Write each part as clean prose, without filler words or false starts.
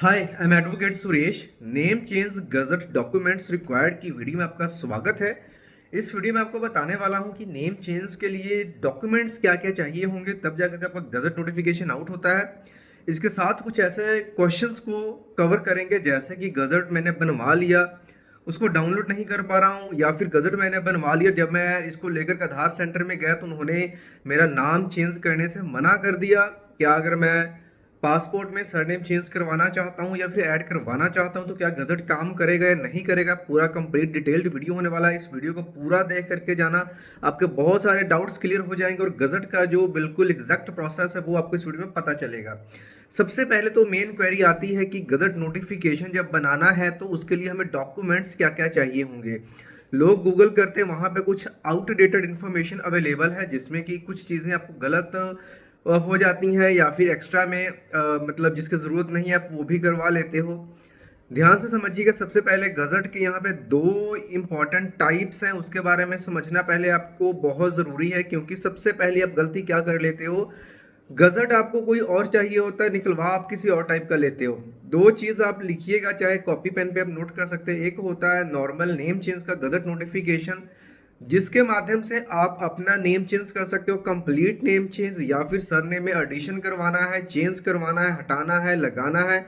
Hi I am advocate Suresh. Name change gazette documents required की video में आपका स्वागत है। इस वीडियो में आपको बताने वाला हूं कि नेम चेंज के लिए डॉक्यूमेंट्स क्या क्या चाहिए होंगे, तब जाकर आपका गजट नोटिफिकेशन आउट होता है। इसके साथ कुछ ऐसे क्वेश्चंस को कवर करेंगे, जैसे कि गजट मैंने बनवा लिया, उसको डाउनलोड नहीं कर पा रहा हूँ, या फिर गजट मैंने बनवा लिया, जब मैं इसको लेकर के आधार सेंटर में गया तो उन्होंने मेरा नाम चेंज करने से मना कर दिया। क्या अगर मैं पासपोर्ट में सरनेम चेंज करवाना चाहता हूं या फिर ऐड करवाना चाहता हूं तो क्या गजट काम करेगा या नहीं करेगा, पूरा कंप्लीट डिटेल्ड वीडियो होने वाला है। इस वीडियो को पूरा देख करके जाना, आपके बहुत सारे डाउट्स क्लियर हो जाएंगे और गजट का जो बिल्कुल एग्जैक्ट प्रोसेस है वो आपको इस वीडियो में पता चलेगा। सबसे पहले तो मेन क्वेरी आती है कि गजट नोटिफिकेशन जब बनाना है तो उसके लिए हमें डॉक्यूमेंट्स क्या क्या चाहिए होंगे। लोग गूगल करते हैं, वहां पे कुछ आउटडेटेड इन्फॉर्मेशन अवेलेबल है, जिसमें कि कुछ चीज़ें आपको गलत हो जाती हैं या फिर एक्स्ट्रा में मतलब जिसकी ज़रूरत नहीं है आप वो भी करवा लेते हो। ध्यान से समझिएगा। सबसे पहले गजट के यहाँ पे दो इम्पॉर्टेंट टाइप्स हैं, उसके बारे में समझना पहले आपको बहुत ज़रूरी है, क्योंकि सबसे पहले आप गलती क्या कर लेते हो, गजट आपको कोई और चाहिए होता है, निकलवा आप किसी और टाइप का लेते हो। दो चीज़ आप लिखिएगा, चाहे कॉपी पेन पे आप नोट कर सकते हैं। एक होता है नॉर्मल नेम चेंज का गजट नोटिफिकेशन, जिसके माध्यम से आप अपना नेम चेंज कर सकते हो, कंप्लीट नेम चेंज, या फिर सरनेम में एडिशन करवाना है, चेंज करवाना है, हटाना है, लगाना है,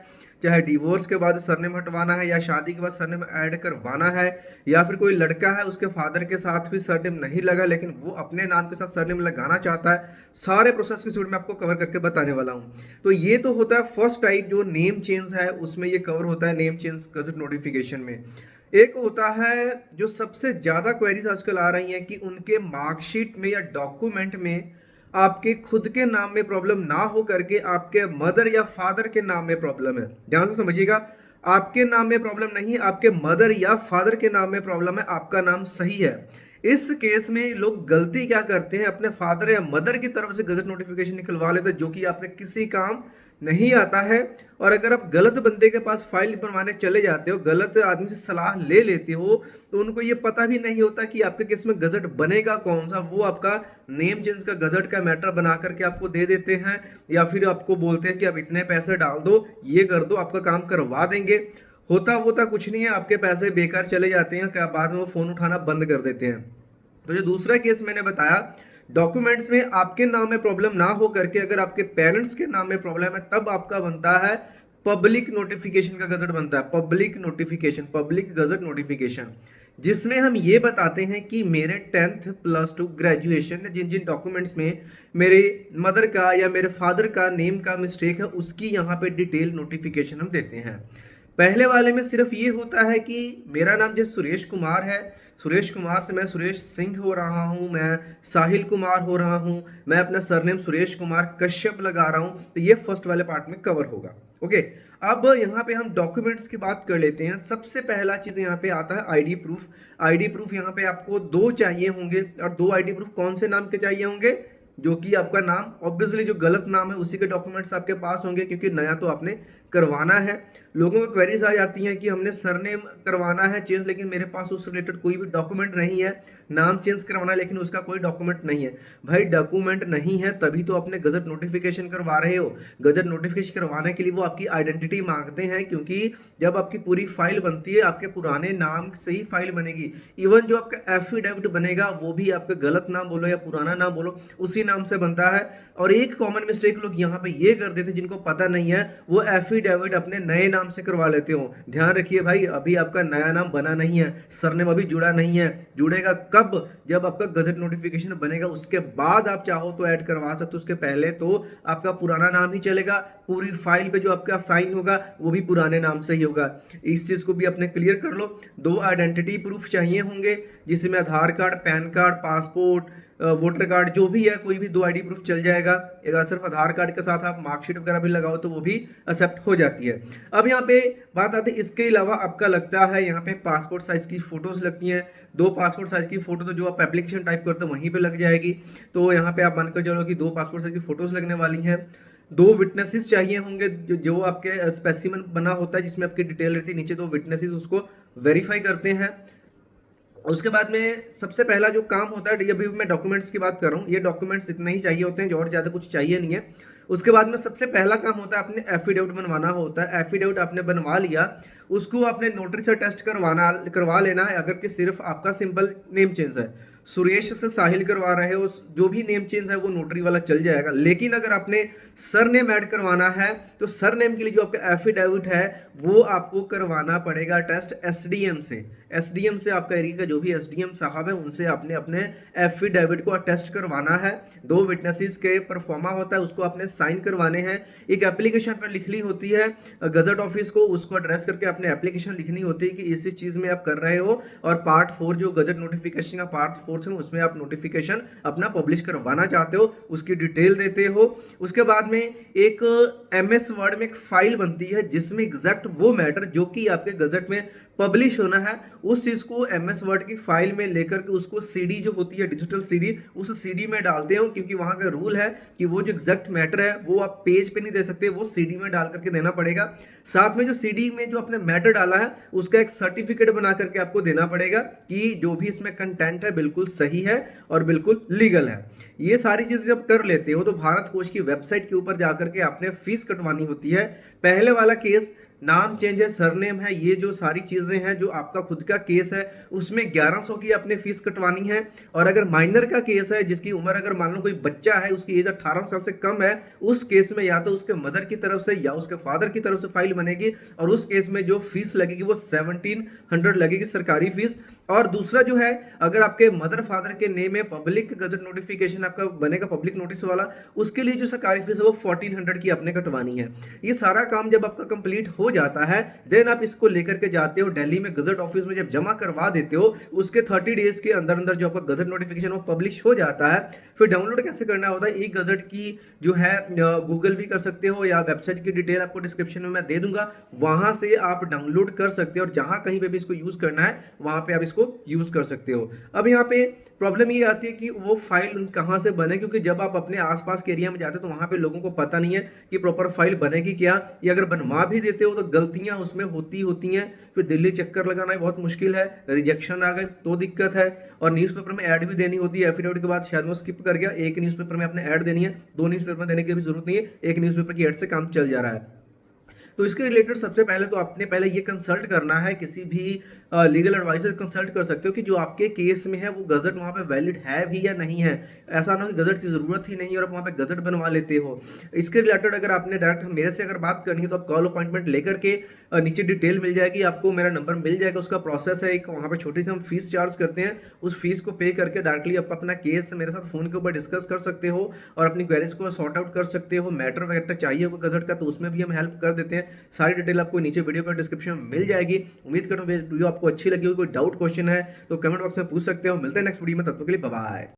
चाहे डिवोर्स के बाद सरनेम हटवाना है या शादी के बाद सरनेम ऐड करवाना है, या फिर कोई लड़का है उसके फादर के साथ भी सरनेम नहीं लगा लेकिन वो अपने नाम के साथ सरनेम लगाना चाहता है। सारे प्रोसेस की वीडियो में आपको कवर करके बताने वाला हूँ। तो ये तो होता है फर्स्ट टाइप जो नेम चेंज है, उसमें ये कवर होता है नेम चेंज गजट नोटिफिकेशन में। एक होता है जो सबसे ज्यादा क्वेरीज आजकल आ रही हैं कि उनके मार्कशीट में या डॉक्यूमेंट में आपके खुद के नाम में प्रॉब्लम ना हो करके आपके मदर या फादर के नाम में प्रॉब्लम है। ध्यान से समझिएगा, आपके नाम में प्रॉब्लम नहीं है, आपके मदर या फादर के नाम में प्रॉब्लम है, आपका नाम सही है। इस केस में लोग गलती क्या करते हैं, अपने फादर या मदर की तरफ से गजट नोटिफिकेशन निकलवा लेते हैं, जो कि आपने किसी काम नहीं आता है। और अगर आप गलत बंदे के पास फाइल बनवाने चले जाते हो, गलत आदमी से सलाह ले लेते हो, तो उनको ये पता भी नहीं होता कि आपके केस में गजट बनेगा कौन सा। वो आपका नेम चेंज का गजट का मैटर बना करके आपको दे देते हैं, या फिर आपको बोलते हैं कि आप इतने पैसे डाल दो, ये कर दो, आपका काम करवा देंगे। होता होता कुछ नहीं है, आपके पैसे बेकार चले जाते हैं, क्या बाद में वो फोन उठाना बंद कर देते हैं। तो जो दूसरा केस मैंने बताया, डॉक्यूमेंट्स में आपके नाम में प्रॉब्लम ना हो करके अगर आपके पेरेंट्स के नाम में प्रॉब्लम है, तब आपका बनता है पब्लिक नोटिफिकेशन का गजट बनता है। Public notification, public gazette notification, जिसमें हम ये बताते हैं कि मेरे 10th +2 ग्रेजुएशन जिन जिन डॉक्यूमेंट्स में मेरे मदर का या मेरे फादर का नेम का मिस्टेक है, उसकी यहाँ पे डिटेल नोटिफिकेशन हम देते हैं। पहले वाले में सिर्फ ये होता है कि मेरा नाम जो सुरेश कुमार है, सुरेश कुमार से मैं सुरेश सिंह हो रहा हूँ, मैं साहिल कुमार हो रहा हूँ, मैं अपना सरनेम सुरेश कुमार कश्यप लगा रहा हूँ। तो ये फर्स्ट वाले पार्ट में कवर होगा। ओके, अब यहाँ पे हम डॉक्यूमेंट्स की बात कर लेते हैं। सबसे पहला चीज यहाँ पे आता है आईडी प्रूफ। आईडी प्रूफ यहाँ पे आपको दो चाहिए होंगे, और दो आईडी प्रूफ कौन से नाम के चाहिए होंगे, जो कि आपका नाम, ऑब्वियसली जो गलत नाम है उसी के डॉक्यूमेंट्स आपके पास होंगे, क्योंकि नया तो आपने करवाना है। लोगों को क्वेरीज आ जाती हैं कि हमने सरनेम करवाना है चेंज, लेकिन मेरे पास उससे रिलेटेड कोई भी डॉक्यूमेंट नहीं है, नाम चेंज करवाना है लेकिन उसका कोई डॉक्यूमेंट नहीं है। भाई डॉक्यूमेंट नहीं है तभी तो अपने गजट नोटिफिकेशन करवा रहे हो। गजट नोटिफिकेशन करवाने के लिए वो आपकी आइडेंटिटी मांगते हैं, क्योंकि जब आपकी पूरी फाइल बनती है आपके पुराने नाम से ही फाइल बनेगी। इवन जो आपका एफिडेविट बनेगा वो भी आपका गलत नाम बोलो या पुराना नाम बोलो उसी नाम से बनता है। और एक कॉमन मिस्टेक लोग यहाँ पे ये कर देते हैं, जिनको पता नहीं है, वो एफिडेविट अपने नए नाम से करवा लेते हो। ध्यान रखिए भाई, अभी आपका नया नाम बना नहीं है, सरनेम अभी जुड़ा नहीं है। जुड़ेगा कब, जब आपका गजट नोटिफिकेशन बनेगा उसके बाद आप चाहो तो ऐड करवा सकते हो, उसके पहले तो आपका पुराना नाम ही चलेगा। पूरी फाइल पे जो आपका साइन होगा वो भी पुराने नाम से ही होगा। इस चीज को भी अपने क्लियर कर लो। दो आइडेंटिटी प्रूफ चाहिए होंगे, जिसमें Aadhaar card, PAN card, passport, voter card, जो भी है, कोई भी दो आईडी प्रूफ चल जाएगा। अगर सिर्फ आधार कार्ड के साथ आप मार्कशीट वगैरह भी लगाओ तो वो भी एक्सेप्ट हो जाती है। अब यहाँ पे बात आती है, इसके अलावा आपका लगता है यहाँ पे पासपोर्ट साइज की फोटोज लगती हैं। दो पासपोर्ट साइज की फोटो तो जो आप एप्लीकेशन टाइप करते हो वहीं पे लग जाएगी। तो यहाँ पे आप मानकर चलो कि दो पासपोर्ट साइज की फोटोज लगने वाली हैं। दो विटनेसेस चाहिए होंगे, जो आपके स्पेसिमन बना होता है जिसमें आपकी डिटेल रहती है, नीचे दो विटनेसेस उसको वेरीफाई करते हैं। उसके बाद में सबसे पहला जो काम होता है, अभी मैं डॉक्यूमेंट्स की बात कर रहा हूँ, ये डॉक्यूमेंट्स इतने ही चाहिए होते हैं, जो और ज़्यादा कुछ चाहिए नहीं है। उसके बाद में सबसे पहला काम होता है अपने एफिडेविट बनवाना होता है। एफिडेविट आपने बनवा लिया, उसको आपने नोटरी से टेस्ट करवा लेना है। अगर कि सिर्फ आपका सिंपल नेम चेंज है, सुरेश से साहिल करवा रहे हो, जो भी नेम चेंज है वो नोटरी वाला चल जाएगा। लेकिन अगर आपने सरनेम ऐड करवाना है तो सरनेम के लिए जो आपका एफिडेविट है वो आपको करवाना पड़ेगा टेस्ट एसडीएम से। एसडीएम से आपका एरिया का जो भी एसडीएम साहब है उनसे आपने अपने एफिडेविट को टेस्ट करवाना है। 2 विटनेसेस के परफॉर्मा होता है, उसको आपने साइन करवाने हैं। एक एप्लीकेशन पर लिखनी होती है गजट ऑफिस को, उसको एड्रेस करके अपने एप्लीकेशन लिखनी होती है कि इसी चीज में आप कर रहे हो। और पार्ट 4 जो गजट नोटिफिकेशन का पार्ट 4 है उसमें आप नोटिफिकेशन अपना पब्लिश करवाना चाहते हो, उसकी डिटेल देते हो। उसके बाद में एक एमएस वर्ड में एक फाइल बनती है जिसमें एग्जैक्ट वो मैटर जो कि आपके गजट में पब्लिश होना है उस चीज को एमएस वर्ड की फाइल में लेकर के उसको सीडी जो होती है डिजिटल सीडी, उस सीडी में डालते हो। क्योंकि वहां का रूल है कि वो जो एग्जैक्ट मैटर है वो आप पेज पे नहीं दे सकते, वो सीडी में डाल करके देना पड़ेगा। साथ में जो सीडी में जो आपने मैटर डाला है उसका एक सर्टिफिकेट बना करके आपको देना पड़ेगा कि जो भी इसमें कंटेंट है बिल्कुल सही है और बिल्कुल लीगल है। ये सारी चीजें जब कर लेते हो तो भारत कोश की वेबसाइट के ऊपर जाकर के आपने फीस कटवानी होती है। पहले वाला केस नाम चेंज है, सरनेम है, ये जो सारी चीजें हैं जो आपका खुद का केस है उसमें 1100 की आपने फीस कटवानी है। और अगर माइनर का केस है जिसकी उम्र अगर मान लो कोई बच्चा है उसकी एज 18 साल से कम है, उस केस में या तो उसके मदर की तरफ से या उसके फादर की तरफ से फाइल बनेगी और उस केस में जो फीस लगेगी वो 1700 लगेगी सरकारी फीस। और दूसरा जो है अगर आपके मदर फादर के नेम में पब्लिक गजट नोटिफिकेशन आपका बनेगा पब्लिक नोटिस वाला, उसके लिए जो सरकारी फीस है वो 1400 की आपने कटवानी है। ये सारा काम जब आपका कंप्लीट हो जाता है देन आप इसको लेकर के जाते हो दिल्ली में गजट ऑफिस में, जब जमा करवा देते हो उसके 30 डेज के अंदर अंदर जो आपका गजट नोटिफिकेशन वो पब्लिश हो जाता है। फिर डाउनलोड कैसे करना होता है, ई गजट की जो है गूगल भी कर सकते हो या वेबसाइट की डिटेल आपको डिस्क्रिप्शन में मैं दे दूंगा, वहां से आप डाउनलोड कर सकते हो और जहां कहीं पे भी इसको यूज करना है वहां पे आप इसको यूज कर सकते हो। अब यहाँ पे प्रॉब्लम ये आती है कि वो फाइल कहाँ से बने, क्योंकि जब आप अपने आसपास के एरिया में जाते हो तो वहां पे लोगों को पता नहीं है कि प्रॉपर फाइल बनेगी क्या, या अगर बनवा भी देते हो तो गलतियां उसमें होती हैं। फिर दिल्ली चक्कर लगाना बहुत मुश्किल है, रिजेक्शन आ गए तो दिक्कत है। और न्यूज़पेपर में ऐड भी देनी होती है, एफिडेविट के बाद शायद मैं स्किप कर गया, एक न्यूज़पेपर में आपने ऐड देनी है, 2 न्यूज़पेपर में देने की भी जरूरत नहीं है, एक न्यूज़पेपर की ऐड से काम चल जा रहा है। तो इसके रिलेटेड सबसे पहले तो आपने पहले ये कंसल्ट करना है, किसी भी लीगल एडवाइजर कंसल्ट कर सकते हो कि जो आपके केस में है वो गजट वहाँ पे वैलिड है भी या नहीं है। ऐसा ना हो कि गजट की जरूरत ही नहीं है और आप वहाँ पे गजट बनवा लेते हो। इसके रिलेटेड अगर आपने डायरेक्ट मेरे से अगर बात करनी है तो आप कॉल अपॉइंटमेंट लेकर के नीचे डिटेल मिल जाएगी आपको, मेरा नंबर मिल जाएगा। उसका प्रोसेस है एक, वहाँ पे छोटी सी हम फीस चार्ज करते हैं, उस फीस को पे करके डायरेक्टली आप अपना केस मेरे साथ फोन के ऊपर डिस्कस कर सकते हो और अपनी क्वेरीज को सॉर्ट आउट कर सकते हो। मैटर वगैरह चाहिए होगा गजट का तो उसमें भी हम हेल्प कर देते हैं। सारी डिटेल आपको नीचे वीडियो का डिस्क्रिप्शन में मिल जाएगी। उम्मीद करता हूँ वीडियो आपको अच्छी लगी होगी। कोई डाउट क्वेश्चन है तो कमेंट बॉक्स में पूछ सकते हो। मिलते हैं नेक्स्ट वीडियो में, तब तक के लिए बाय बाय।